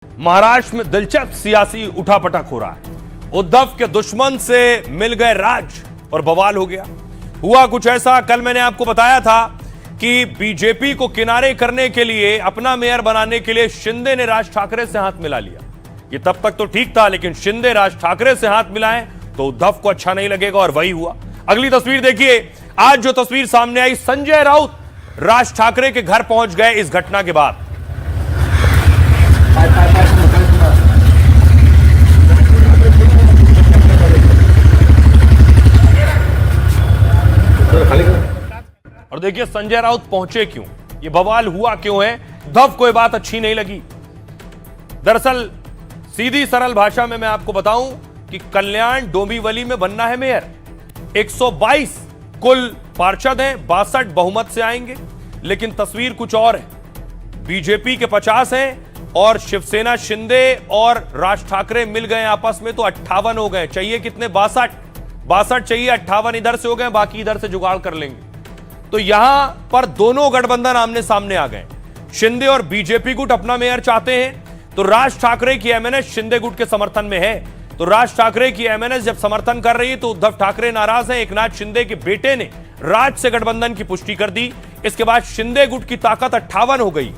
महाराष्ट्र में दिलचस्प सियासी उठापटक हो रहा है। उद्धव के दुश्मन से मिल गए राज और बवाल हो गया। हुआ कुछ ऐसा, कल मैंने आपको बताया था कि बीजेपी को किनारे करने के लिए, अपना मेयर बनाने के लिए शिंदे ने राज ठाकरे से हाथ मिला लिया। ये तब तक तो ठीक था, लेकिन शिंदे राज ठाकरे से हाथ मिलाएं तो उद्धव को अच्छा नहीं लगेगा, और वही हुआ। अगली तस्वीर देखिए। आज जो तस्वीर सामने आई, संजय राउत राज ठाकरे के घर पहुंच गए इस घटना के बाद। और देखिए संजय राउत पहुंचे क्यों, ये बवाल हुआ क्यों है, उद्धव को ये बात अच्छी नहीं लगी। दरअसल सीधी सरल भाषा में मैं आपको बताऊं कि कल्याण डोंबिवली में बनना है मेयर। 122 कुल पार्षद हैं, 62 बहुमत से आएंगे, लेकिन तस्वीर कुछ और है। बीजेपी के 50 हैं और शिवसेना शिंदे और राज ठाकरे मिल गए आपस में तो 58 हो गए। चाहिए कितने? 62 चाहिए, 58 इधर से हो गए, बाकी इधर से जुगाड़ कर लेंगे। तो यहां पर दोनों गठबंधन आमने सामने आ गए। शिंदे और बीजेपी गुट अपना मेयर चाहते हैं, तो राज ठाकरे की एमएनएस शिंदे गुट के समर्थन में है। तो राज ठाकरे की एमएनएस जब समर्थन कर रही है तो उद्धव ठाकरे नाराज हैं। एकनाथ शिंदे के बेटे ने राज से गठबंधन की पुष्टि कर दी। इसके बाद शिंदे गुट की ताकत 58 हो गई।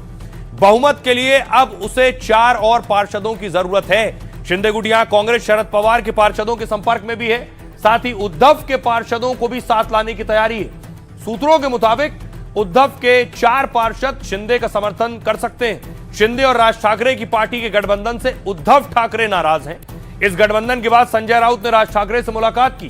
बहुमत के लिए अब उसे 4 और पार्षदों की जरूरत है। शिंदे गुट यहां कांग्रेस शरद पवार के पार्षदों के संपर्क में भी है, साथ ही उद्धव के पार्षदों को भी साथ लाने की तैयारी है। सूत्रों के मुताबिक उद्धव के 4 पार्षद शिंदे का समर्थन कर सकते हैं। शिंदे और राज ठाकरे की पार्टी के गठबंधन से उद्धव ठाकरे नाराज हैं। इस गठबंधन के बाद संजय राउत ने राज ठाकरे से मुलाकात की।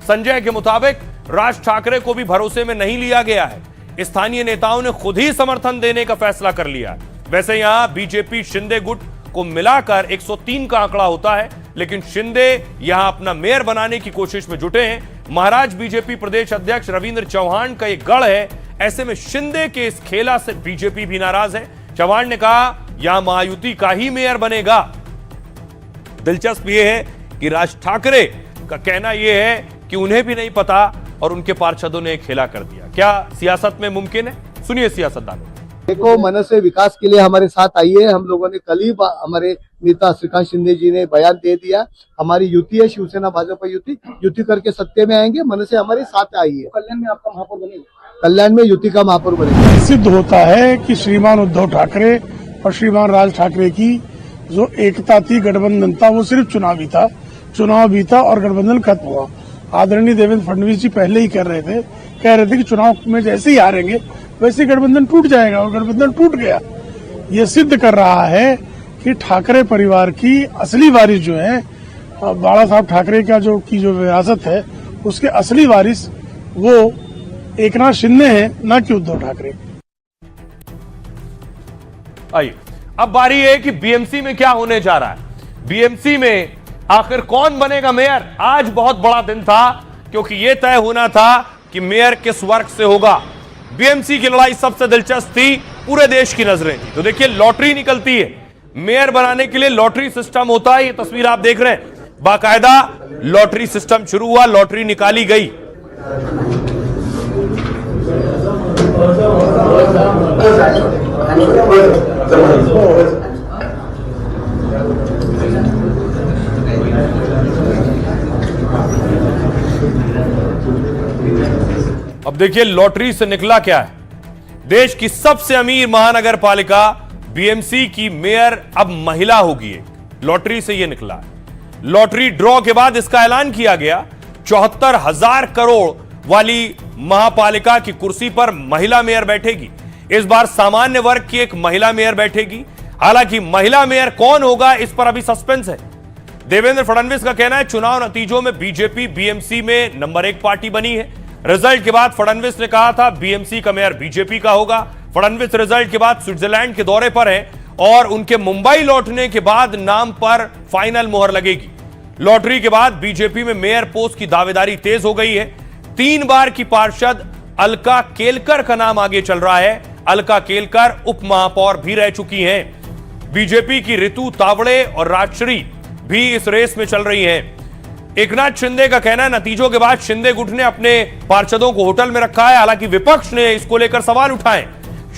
संजय के मुताबिक राज ठाकरे को भी भरोसे में नहीं लिया गया है। स्थानीय नेताओं ने खुद ही समर्थन देने का फैसला कर लिया। वैसे यहां बीजेपी शिंदे गुट को मिलाकर 103 का आंकड़ा होता है, लेकिन शिंदे यहां अपना मेयर बनाने की कोशिश में जुटे हैं। महाराज बीजेपी प्रदेश अध्यक्ष रविंद्र चौहान का एक गढ़ है। ऐसे में शिंदे के इस खेला से बीजेपी भी नाराज है। चौहान ने कहा यहां महायुति का ही मेयर बनेगा। दिलचस्प यह है कि राज ठाकरे का कहना यह है कि उन्हें भी नहीं पता और उनके पार्षदों ने खेला कर दिया। क्या सियासत में मुमकिन है? सुनिए सियासतदानों। देखो, मनसे विकास के लिए हमारे साथ आई है। हम लोगों ने कल ही हमारे नेता श्रीकांत शिंदे जी ने बयान दे दिया। हमारी युति है, शिवसेना भाजपा युति करके सत्ते में आएंगे। मनसे हमारे साथ आई है। कल्याण में आपका महापौर बनेगा? कल्याण में युति का महापौर बनेगा। सिद्ध होता है कि श्रीमान उद्धव ठाकरे और श्रीमान राज ठाकरे की जो एकता थी, गठबंधन था, वो सिर्फ चुनाव भी था और गठबंधन खत्म हुआ। आदरणीय देवेंद्र फडणवीस जी पहले ही कह रहे थे कि चुनाव में जैसे ही हारेंगे वैसे गठबंधन टूट जाएगा, और गठबंधन टूट गया। ये सिद्ध कर रहा है कि ठाकरे परिवार की असली वारिस जो है, बाला साहब ठाकरे का जो विरासत है, उसके असली वारिस वो एकनाथ शिंदे हैं, न कि उद्धव ठाकरे। आइए अब बारी है कि बीएमसी में क्या होने जा रहा है। बीएमसी में आखिर कौन बनेगा मेयर? आज बहुत बड़ा दिन था, क्योंकि यह तय होना था कि मेयर किस वर्ग से होगा। बीएमसी की लड़ाई सबसे दिलचस्प थी, पूरे देश की नजरें थी। तो देखिए लॉटरी निकलती है, मेयर बनाने के लिए लॉटरी सिस्टम होता है। ये तस्वीर आप देख रहे हैं, बाकायदा लॉटरी सिस्टम शुरू हुआ, लॉटरी निकाली गई। अब देखिए लॉटरी से निकला क्या है। देश की सबसे अमीर महानगर पालिका बीएमसी की मेयर अब महिला होगी। लॉटरी से यह निकला है। लॉटरी ड्रॉ के बाद इसका ऐलान किया गया। 74,000 करोड़ वाली महापालिका की कुर्सी पर महिला मेयर बैठेगी। इस बार सामान्य वर्ग की एक महिला मेयर बैठेगी। हालांकि महिला मेयर कौन होगा, इस पर अभी सस्पेंस है। देवेंद्र फडणवीस का कहना है चुनाव नतीजों में बीजेपी बीएमसी में नंबर 1 पार्टी बनी है। रिजल्ट के बाद फडणवीस ने कहा था बीएमसी का मेयर बीजेपी का होगा। फडणवीस रिजल्ट के बाद स्विट्जरलैंड के दौरे पर हैं और उनके मुंबई लौटने के बाद नाम पर फाइनल मोहर लगेगी। लॉटरी के बाद बीजेपी में मेयर पोस्ट की दावेदारी तेज हो गई है। 3 बार की पार्षद अलका केलकर का नाम आगे चल रहा है। अलका केलकर उप महापौर भी रह चुकी हैं। बीजेपी की ऋतु तावड़े और राजश्री भी इस रेस में चल रही हैं। एकनाथ शिंदे का कहना है नतीजों के बाद शिंदे गुट ने अपने पार्षदों को होटल में रखा है। हालांकि विपक्ष ने इसको लेकर सवाल उठाए।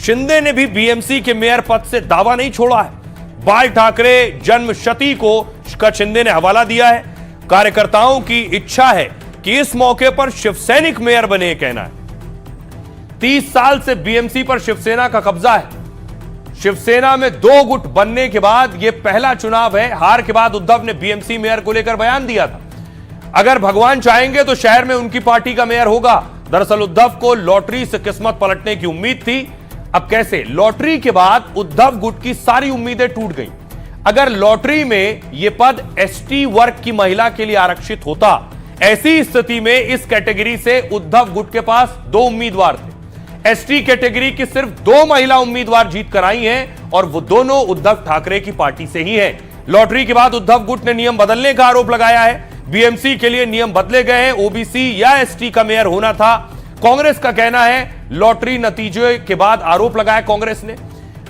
शिंदे ने भी बीएमसी के मेयर पद से दावा नहीं छोड़ा है। बाल ठाकरे जन्मशती का शिंदे ने हवाला दिया है। कार्यकर्ताओं की इच्छा है कि इस मौके पर शिवसैनिक मेयर बने, कहना है। 30 साल से बीएमसी पर शिवसेना का कब्जा है। शिवसेना में 2 गुट बनने के बाद यह पहला चुनाव है। हार के बाद उद्धव ने बीएमसी मेयर को लेकर बयान दिया था, अगर भगवान चाहेंगे तो शहर में उनकी पार्टी का मेयर होगा। दरअसल उद्धव को लॉटरी से किस्मत पलटने की उम्मीद थी। अब कैसे? लॉटरी के बाद उद्धव गुट की सारी उम्मीदें टूट गईं। अगर लॉटरी में यह पद एसटी वर्ग की महिला के लिए आरक्षित होता, ऐसी स्थिति में इस कैटेगरी से उद्धव गुट के पास 2 उम्मीदवार थे। एसटी कैटेगरी की सिर्फ 2 महिला उम्मीदवार जीत कर आई हैं और वो दोनों उद्धव ठाकरे की पार्टी से ही हैं। लॉटरी के बाद उद्धव गुट ने नियम बदलने का आरोप लगाया है। बीएमसी के लिए नियम बदले गए हैं। ओबीसी या एसटी का मेयर होना था। कांग्रेस का कहना है लॉटरी नतीजे के बाद आरोप लगाया कांग्रेस ने।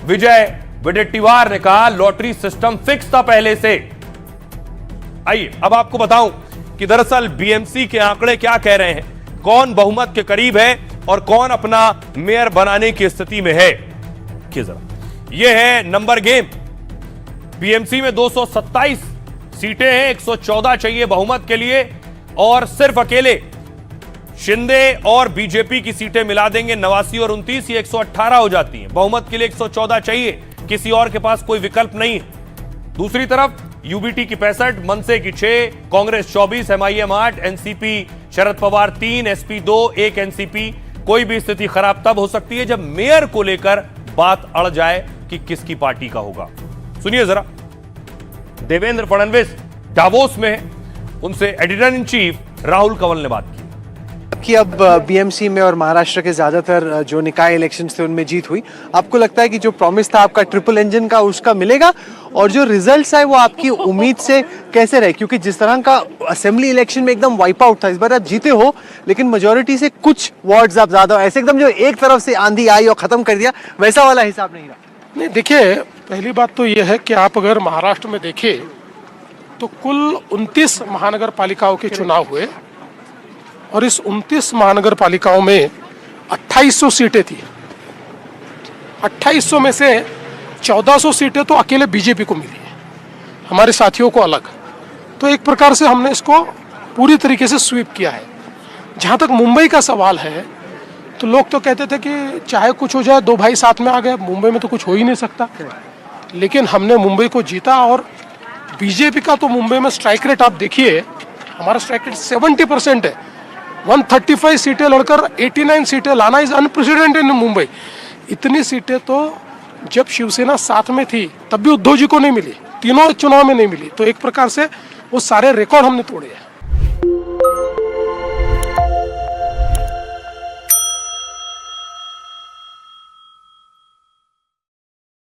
विजय वडेट्टीवार ने कहा लॉटरी सिस्टम फिक्स था पहले से। आइए अब आपको बताऊं कि दरअसल बीएमसी के आंकड़े क्या कह रहे हैं, कौन बहुमत के करीब है और कौन अपना मेयर बनाने की स्थिति में है। यह है नंबर गेम। बीएमसी में 227 सीटें हैं, 114 चाहिए बहुमत के लिए और सिर्फ अकेले शिंदे और बीजेपी की सीटें मिला देंगे 89 और 29, ये 118 हो जाती हैं। बहुमत के लिए 114 चाहिए, किसी और के पास कोई विकल्प नहीं है। दूसरी तरफ यूबीटी की 65, मनसे की 6, Congress 24, MIM 8, NCP Sharad Pawar 3, SP 2, 1 NCP. कोई भी स्थिति खराब तब हो सकती है जब मेयर को लेकर बात अड़ जाए कि किसकी पार्टी का होगा। सुनिए जरा, देवेंद्र फडणवीस डावोस में है, उनसे editor in chief Rahul Kanwal ने बात की कि अब बीएमसी में और महाराष्ट्र के ज्यादातर जो निकाय इलेक्शंस थे उनमें जीत हुई। आपको लगता है कि जो प्रॉमिस था आपका ट्रिपल इंजन का उसका मिलेगा, और जो रिजल्ट्स आए वो आपकी उम्मीद से कैसे रहे? क्योंकि जिस तरह का असेंबली इलेक्शन में एकदम वाइप आउट था, इस बार आप जीते हो लेकिन मेजोरिटी से कुछ वार्ड्स आप ज्यादा, ऐसे एकदम जो एक तरफ से आंधी आई और खत्म कर दिया, वैसा वाला हिसाब नहीं रहा। नहीं, देखिए, पहली बात तो यह है कि आप अगर महाराष्ट्र में देखें तो कुल 29 महानगर पालिकाओं के चुनाव हुए और इस 29 महानगर पालिकाओं में 2800 सीटें थी। 2800 में से 1400 सीटें तो अकेले बीजेपी को मिली है, हमारे साथियों को अलग। तो एक प्रकार से हमने इसको पूरी तरीके से स्वीप किया है। जहाँ तक मुंबई का सवाल है तो लोग तो कहते थे कि चाहे कुछ हो जाए 2 भाई साथ में आ गए, मुंबई में तो कुछ हो ही नहीं सकता। लेकिन हमने मुंबई को जीता और बीजेपी का तो मुंबई में स्ट्राइक रेट आप देखिए, हमारा स्ट्राइक रेट 70% है। 135 सीटें लड़कर 89 सीटें लाना इज अनप्रेसिडेंटेड इन मुंबई। इतनी सीटें तो जब शिवसेना साथ में थी तब भी उद्धव जी को नहीं मिली, तीनों चुनाव में नहीं मिली। तो एक प्रकार से वो सारे रिकॉर्ड हमने तोड़े हैं।